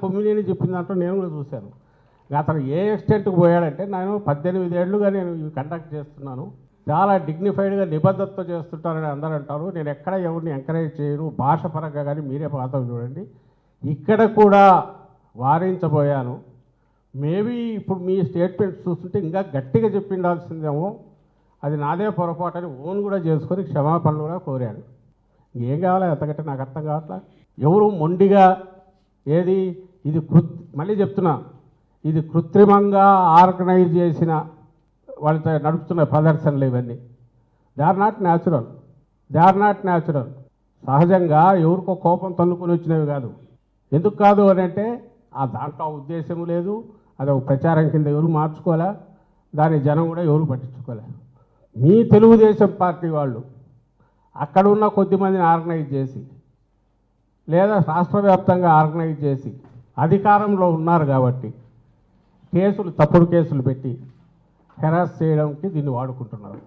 కొమ్మినేని చెప్పిన దాంట్లో నేను కూడా చూశాను. అతను ఏ ఎక్స్టెంట్కి పోయాడంటే, నేను 18 ఏళ్ళుగా నేను ఇవి కండక్ట్ చేస్తున్నాను, చాలా డిగ్నిఫైడ్గా నిబద్ధతతో చేస్తుంటారని అందరూ అంటారు. నేను ఎక్కడ ఎవరిని ఎంకరేజ్ చేయను, భాష పరంగా కానీ మీరే పాత్ర చూడండి. ఇక్కడ కూడా వారించబోయాను. మేబీ ఇప్పుడు మీ స్టేట్మెంట్స్ చూస్తుంటే ఇంకా గట్టిగా చెప్పిండాల్సిందేమో, అది నాదే పొరపాటు అని ఓన్ కూడా చేసుకొని క్షమాపణలు కూడా కోరాను. ఏం కావాలి అంతకంటే నాకు అర్థం కావట్లా. ఎవరు మొండిగా ఏది ఇది మళ్ళీ చెప్తున్నా, ఇది కృత్రిమంగా ఆర్గనైజ్ చేసిన వాళ్ళతో నడుపుతున్న ప్రదర్శనలు ఇవన్నీ. They are not natural. సహజంగా ఎవరికో కోపం తన్నుకొని వచ్చినవి కాదు. ఎందుకు కాదు అని అంటే ఆ దాంట్లో ఉద్దేశం లేదు, అది ఒక ప్రచారం కింద ఎవరు మార్చుకోలే, దాని జనం కూడా ఎవరు పట్టించుకోలే. మీ తెలుగుదేశం పార్టీ వాళ్ళు అక్కడ ఉన్న కొద్దిమందిని ఆర్గనైజ్ చేసి లేదా రాష్ట్ర వ్యాప్తంగా ఆర్గనైజ్ చేసి అధికారంలో ఉన్నారు కాబట్టి తప్పుడు కేసులు పెట్టి హెరాస్ చేయడానికి దీన్ని వాడుకుంటున్నారు.